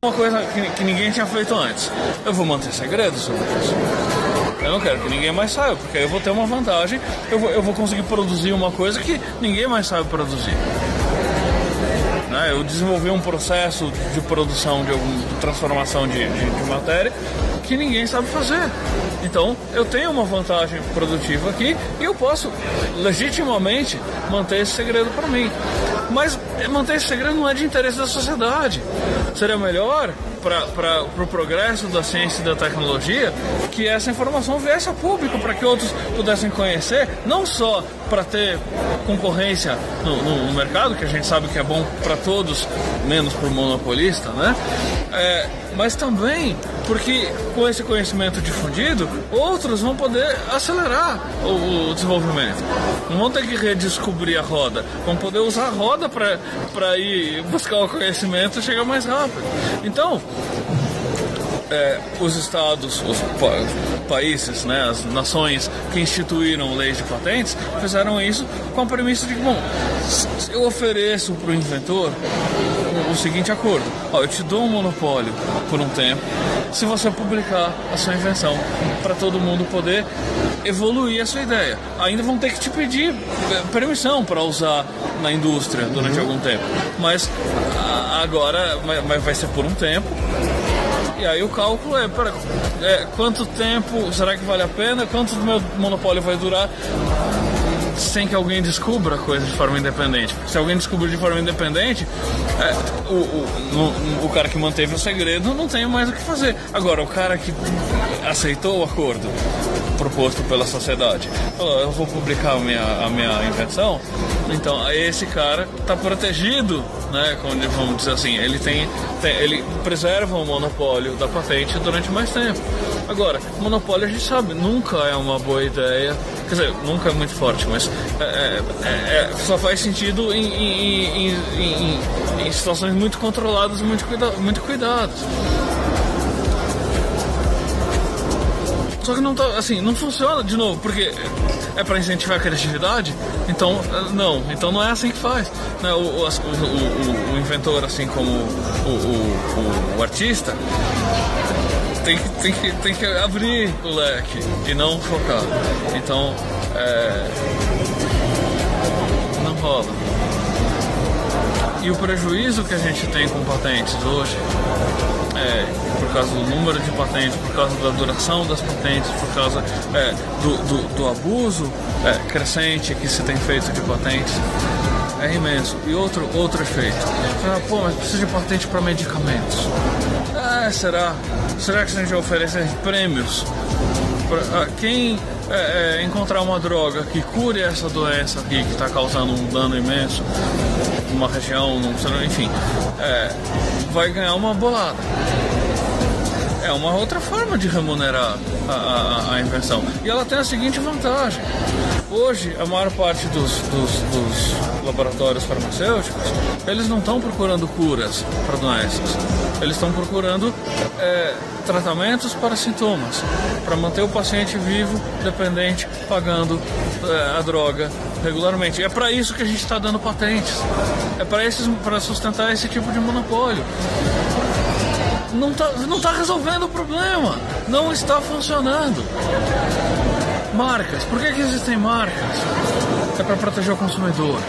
Uma coisa que ninguém tinha feito antes. Eu vou manter segredo sobre isso. Eu não quero que ninguém mais saiba, porque aí eu vou ter uma vantagem. Eu vou conseguir produzir uma coisa que ninguém mais sabe produzir. Eu desenvolvi um processo de produção, de transformação de matéria que ninguém sabe fazer. Então, eu tenho uma vantagem produtiva aqui e eu posso legitimamente manter esse segredo para mim. Mas manter esse segredo não é de interesse da sociedade. Seria melhor para o progresso da ciência e da tecnologia que essa informação viesse a público, para que outros pudessem conhecer, não só para ter concorrência no mercado, que a gente sabe que é bom para todos, menos para o monopolista, né? Mas também porque com esse conhecimento difundido, outros vão poder acelerar o desenvolvimento. Não vão ter que redescobrir a roda, vão poder usar a roda para ir buscar o conhecimento e chegar mais rápido. Então, os estados, os países, né, as nações que instituíram leis de patentes, fizeram isso com a premissa de que, bom, eu ofereço para o inventor o seguinte acordo: eu te dou um monopólio por um tempo se você publicar a sua invenção, para todo mundo poder evoluir a sua ideia. Ainda vão ter que te pedir permissão para usar na indústria durante algum tempo, mas agora vai ser por um tempo. E aí o cálculo quanto tempo será que vale a pena, quanto do meu monopólio vai durar sem que alguém descubra a coisa de forma independente. Se alguém descobrir de forma independente, o cara que manteve o segredo não tem mais o que fazer. Agora, o cara que aceitou o acordo proposto pela sociedade, falou: eu vou publicar a minha invenção, então esse cara está protegido, né, vamos dizer assim, ele preserva o monopólio da patente durante mais tempo. Agora, monopólio, a gente sabe, nunca é uma boa ideia, quer dizer, nunca é muito forte, mas só faz sentido em situações muito controladas e muito cuidadas. Só que não tá, assim, não funciona, de novo, porque é para incentivar a criatividade, então não é assim que faz, né? O inventor, assim como o artista, tem que abrir o leque e não focar. Então, não rola. E o prejuízo que a gente tem com patentes hoje, por causa do número de patentes, por causa da duração das patentes, por causa do abuso crescente que se tem feito de patentes, é imenso. E outro efeito: mas precisa de patente para medicamentos. Será que a gente vai oferecer prêmios para quem encontrar uma droga que cure essa doença aqui, que está causando um dano imenso numa região, enfim, vai ganhar uma bolada. é uma outra forma de remunerar a invenção. E ela tem a seguinte vantagem. Hoje, a maior parte dos laboratórios farmacêuticos, eles não estão procurando curas para doenças. Eles estão procurando tratamentos para sintomas, para manter o paciente vivo, dependente, pagando a droga regularmente. É para isso que a gente está dando patentes. É para sustentar esse tipo de monopólio. Não está resolvendo o problema. Não está funcionando. Marcas. Por que existem marcas? É para proteger o consumidor.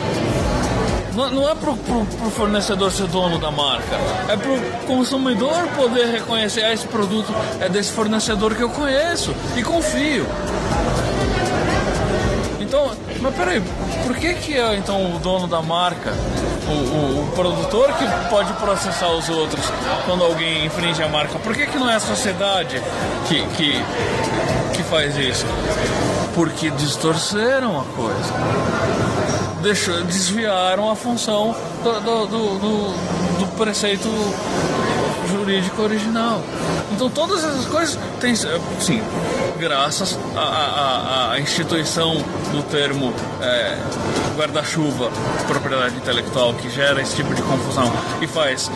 Não é para o fornecedor ser dono da marca. É para o consumidor poder reconhecer: esse produto é desse fornecedor que eu conheço e confio. Então, mas peraí, por que é então o dono da marca, o produtor que pode processar os outros quando alguém infringe a marca? Por que não é a sociedade que faz isso? Porque distorceram a coisa. Desviaram a função do preceito jurídico original. Então todas essas coisas têm, sim, graças à instituição do termo guarda-chuva, propriedade intelectual, que gera esse tipo de confusão e faz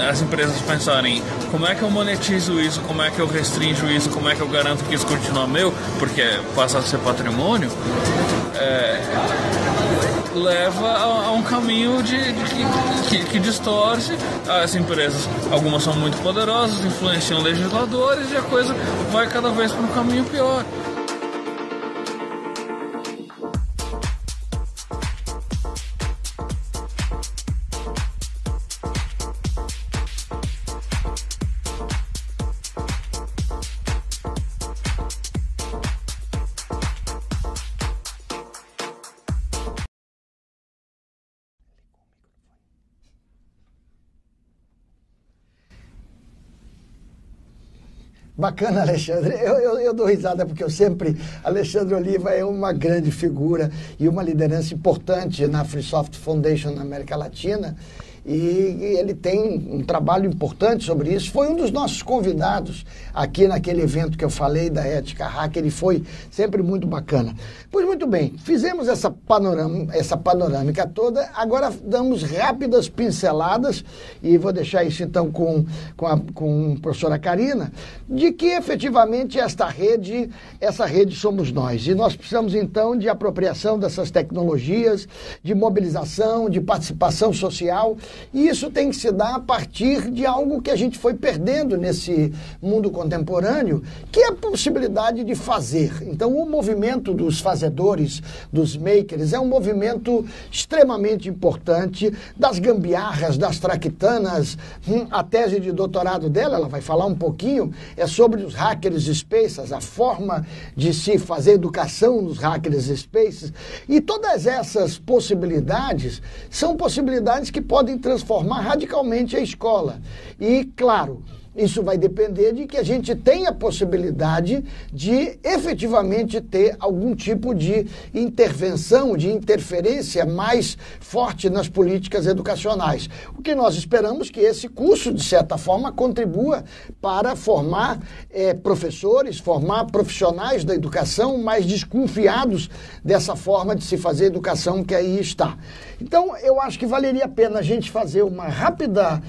as empresas pensarem: como é que eu monetizo isso, como é que eu restringo isso, como é que eu garanto que isso continua meu, porque passa a ser patrimônio, leva a um caminho que distorce. As empresas, algumas são muito poderosas, influenciam legisladores, e a coisa vai cada vez para um caminho pior. Bacana, Alexandre. Eu dou risada porque Alexandre Oliva é uma grande figura e uma liderança importante na Free Software Foundation na América Latina. E ele tem um trabalho importante sobre isso. Foi um dos nossos convidados aqui naquele evento que eu falei da Ética Hacker. Ele foi sempre muito bacana. Pois muito bem, fizemos essa panorâmica toda. Agora damos rápidas pinceladas, e vou deixar isso então com a professora Karina, de que efetivamente essa rede somos nós. E nós precisamos então de apropriação dessas tecnologias, de mobilização, de participação social. E isso tem que se dar a partir de algo que a gente foi perdendo nesse mundo contemporâneo, que é a possibilidade de fazer. Então, o movimento dos fazedores, dos makers, é um movimento extremamente importante, das gambiarras, das traquitanas. A tese de doutorado dela, ela vai falar um pouquinho, é sobre os hackers spaces, a forma de se fazer educação nos hackers spaces. E todas essas possibilidades são possibilidades que podem transformar radicalmente a escola. E, claro, isso vai depender de que a gente tenha a possibilidade de efetivamente ter algum tipo de intervenção, de interferência mais forte nas políticas educacionais. O que nós esperamos que esse curso, de certa forma, contribua para formar professores, formar profissionais da educação mais desconfiados dessa forma de se fazer educação que aí está. Então, eu acho que valeria a pena a gente fazer uma rápida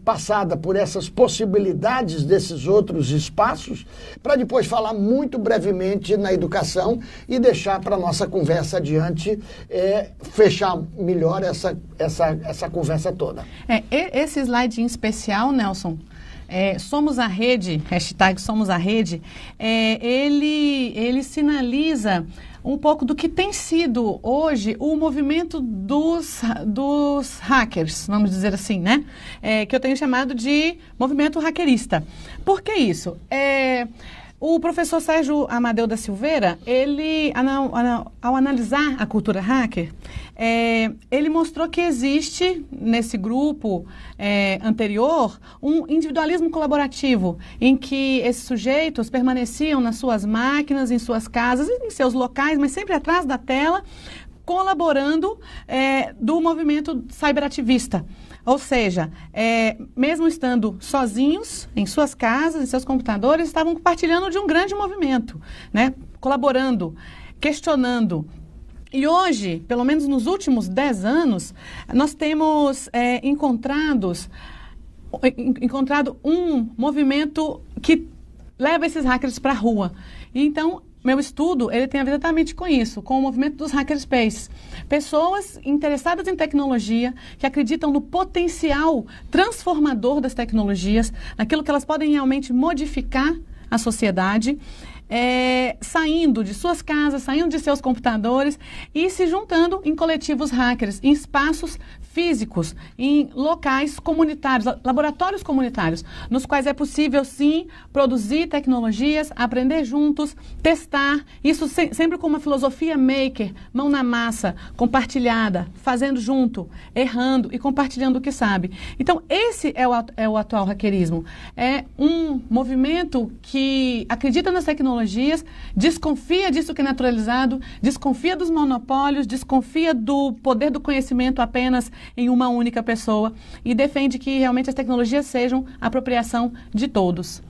passada por essas possibilidades desses outros espaços, para depois falar muito brevemente na educação e deixar para a nossa conversa adiante, fechar melhor essa conversa toda. Esse slide em especial, Nelson, Somos a Rede, hashtag Somos a Rede, ele sinaliza um pouco do que tem sido hoje o movimento dos hackers, vamos dizer assim, né? Que eu tenho chamado de movimento hackerista. Por que isso? O professor Sérgio Amadeu da Silveira, ele, ao analisar a cultura hacker, ele mostrou que existe, nesse grupo anterior, um individualismo colaborativo, em que esses sujeitos permaneciam nas suas máquinas, em suas casas, em seus locais, mas sempre atrás da tela, colaborando do movimento cyberativista. Ou seja, mesmo estando sozinhos em suas casas, em seus computadores, estavam compartilhando de um grande movimento, né? Colaborando, questionando. E hoje, pelo menos nos últimos 10 anos, nós temos encontrado um movimento que leva esses hackers para a rua. E então, meu estudo, ele tem a ver exatamente com isso, com o movimento dos hackerspaces. Pessoas interessadas em tecnologia, que acreditam no potencial transformador das tecnologias, naquilo que elas podem realmente modificar a sociedade, saindo de suas casas, saindo de seus computadores e se juntando em coletivos hackers, em espaços físicos, em locais comunitários, laboratórios comunitários, nos quais é possível, sim, produzir tecnologias, aprender juntos, testar, isso sempre com uma filosofia maker, mão na massa, compartilhada, fazendo junto, errando e compartilhando o que sabe. Então, esse é o atual hackerismo. É um movimento que acredita nas tecnologias, desconfia disso que é naturalizado, desconfia dos monopólios, desconfia do poder do conhecimento apenas em uma única pessoa e defende que realmente as tecnologias sejam apropriação de todos.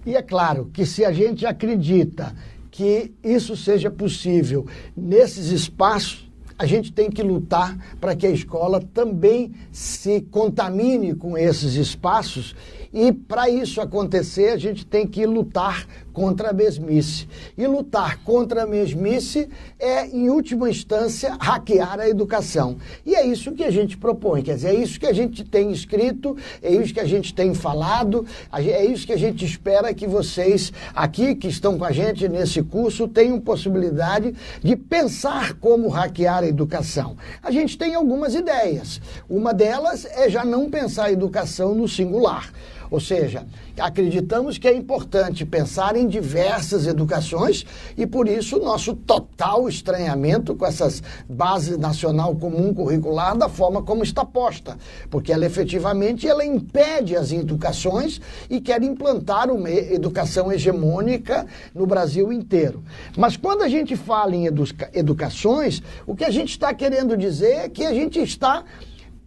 E é claro que se a gente acredita que isso seja possível nesses espaços, a gente tem que lutar para que a escola também se contamine com esses espaços e para isso acontecer a gente tem que lutar contra a mesmice. E lutar contra a mesmice é, em última instância, hackear a educação. E é isso que a gente propõe, quer dizer, é isso que a gente tem escrito, é isso que a gente tem falado, é isso que a gente espera que vocês aqui que estão com a gente nesse curso tenham possibilidade de pensar como hackear a educação. A gente tem algumas ideias. Uma delas é já não pensar a educação no singular. Ou seja, acreditamos que é importante pensar em diversas educações e, por isso, nosso total estranhamento com essas bases nacional comum curricular da forma como está posta, porque ela efetivamente ela impede as educações e quer implantar uma educação hegemônica no Brasil inteiro. Mas quando a gente fala em educações, o que a gente está querendo dizer é que a gente está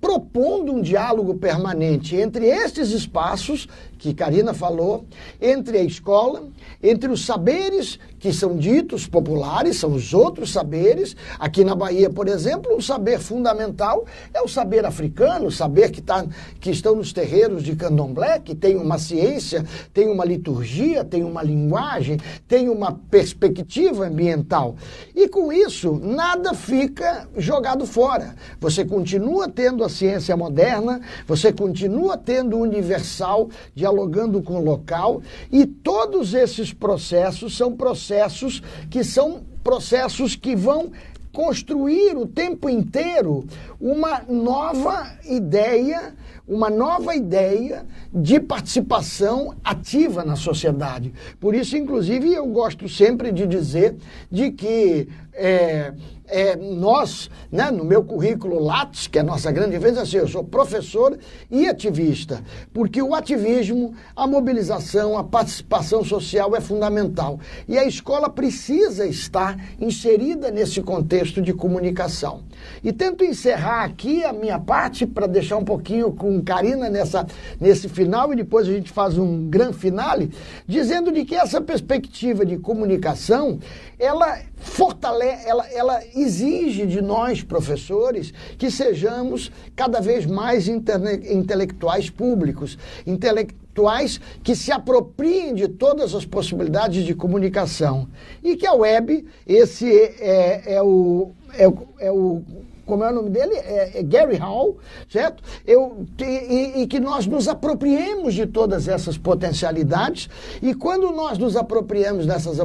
propondo um diálogo permanente entre estes espaços que Karina falou, entre a escola, entre os saberes que são ditos populares, são os outros saberes. Aqui na Bahia, por exemplo, o saber fundamental é o saber africano, o saber que estão nos terreiros de candomblé, que tem uma ciência, tem uma liturgia, tem uma linguagem, tem uma perspectiva ambiental. E com isso, nada fica jogado fora. Você continua tendo a ciência moderna, você continua tendo o universal, dialogando com o local, e todos esses processos são processos que vão construir o tempo inteiro uma nova ideia de participação ativa na sociedade. Por isso, inclusive, eu gosto sempre de dizer de que nós, né, no meu currículo Lattes, que é a nossa grande vez, assim, eu sou professor e ativista, porque o ativismo, a mobilização, a participação social é fundamental. E a escola precisa estar inserida nesse contexto de comunicação. E tento encerrar aqui a minha parte para deixar um pouquinho com Karina nesse final e depois a gente faz um grande finale, dizendo de que essa perspectiva de comunicação, ela exige de nós, professores, que sejamos cada vez mais intelectuais públicos, intelectuais que se apropriem de todas as possibilidades de comunicação. E que a web, esse como é o nome dele? É Gary Hall, certo? E que nós nos apropriemos de todas essas potencialidades, e quando nós nos apropriamos dessas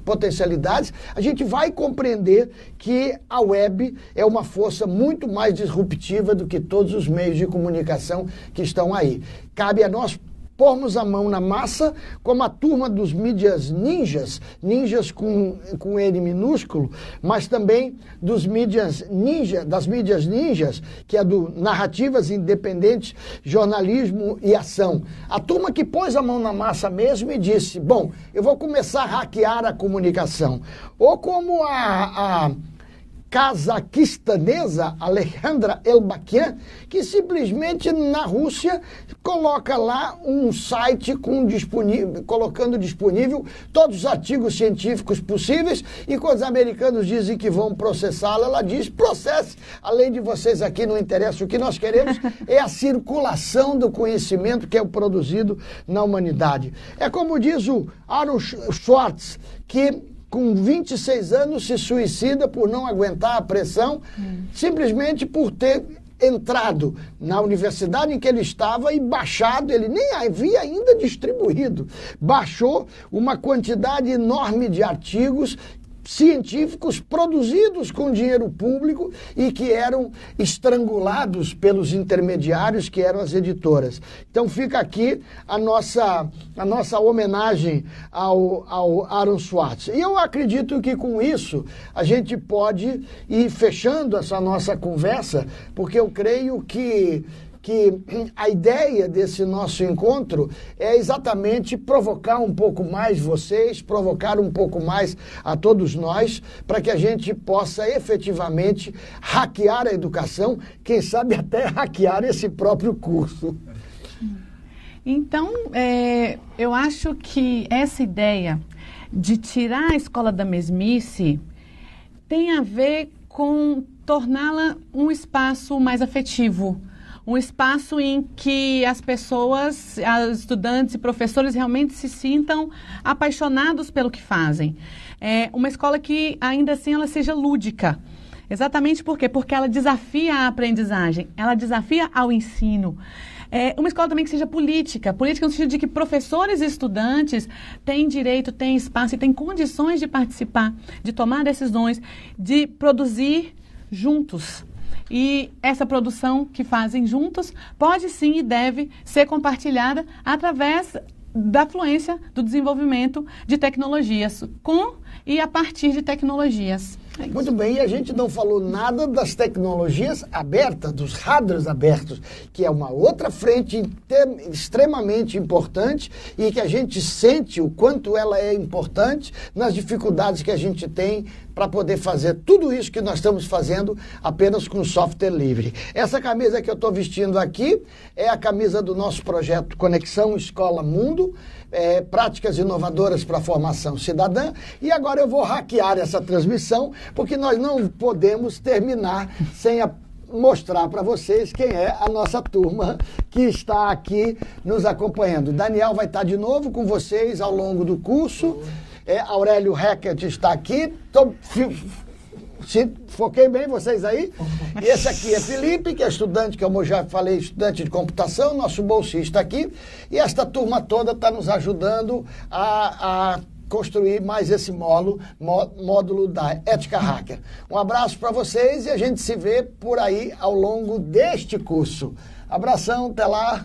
potencialidades, a gente vai compreender que a web é uma força muito mais disruptiva do que todos os meios de comunicação que estão aí. Cabe a nós pormos a mão na massa, como a turma dos mídias ninjas com N minúsculo, mas também das mídias ninjas, que é do narrativas independentes, jornalismo e ação. A turma que pôs a mão na massa mesmo e disse, bom, eu vou começar a hackear a comunicação. Ou como a cazaquistanesa, Alejandra Elbakian, que simplesmente na Rússia coloca lá um site colocando disponível todos os artigos científicos possíveis, e quando os americanos dizem que vão processá-la, ela diz: processe, além de vocês aqui não interessa, o que nós queremos é a circulação do conhecimento que é produzido na humanidade. É como diz o Aaron Swartz, que com 26 anos se suicida por não aguentar a pressão, simplesmente por ter entrado na universidade em que ele estava e baixado, ele nem havia ainda distribuído, baixou uma quantidade enorme de artigos científicos produzidos com dinheiro público e que eram estrangulados pelos intermediários, que eram as editoras. Então fica aqui a nossa homenagem ao Aaron Swartz. E eu acredito que com isso a gente pode ir fechando essa nossa conversa, porque eu creio que a ideia desse nosso encontro é exatamente provocar um pouco mais vocês, provocar um pouco mais a todos nós, para que a gente possa efetivamente hackear a educação, quem sabe até hackear esse próprio curso. Então, eu acho que essa ideia de tirar a escola da mesmice tem a ver com torná-la um espaço mais afetivo, um espaço em que as pessoas, os estudantes e professores realmente se sintam apaixonados pelo que fazem. Uma escola que, ainda assim, ela seja lúdica. Exatamente por quê? Porque ela desafia a aprendizagem, ela desafia ao ensino. Uma escola também que seja política no sentido de que professores e estudantes têm direito, têm espaço e têm condições de participar, de tomar decisões, de produzir juntos. E essa produção que fazem juntos pode sim e deve ser compartilhada através da fluência do desenvolvimento de tecnologias, com e a partir de tecnologias. Muito bem, e a gente não falou nada das tecnologias abertas, dos hardwares abertos, que é uma outra frente extremamente importante e que a gente sente o quanto ela é importante nas dificuldades que a gente tem para poder fazer tudo isso que nós estamos fazendo apenas com software livre. Essa camisa que eu estou vestindo aqui é a camisa do nosso projeto Conexão Escola Mundo, práticas inovadoras para a formação cidadã, e agora eu vou hackear essa transmissão, porque nós não podemos terminar sem mostrar para vocês quem é a nossa turma que está aqui nos acompanhando. Daniel vai estar de novo com vocês ao longo do curso. Aurélio Hackett está aqui. Foquei bem vocês aí? E esse aqui é Felipe, que é estudante, como eu já falei, estudante de computação, nosso bolsista aqui. E esta turma toda está nos ajudando a construir mais esse módulo da Ética Hacker. Um abraço para vocês e a gente se vê por aí ao longo deste curso. Abração, até lá!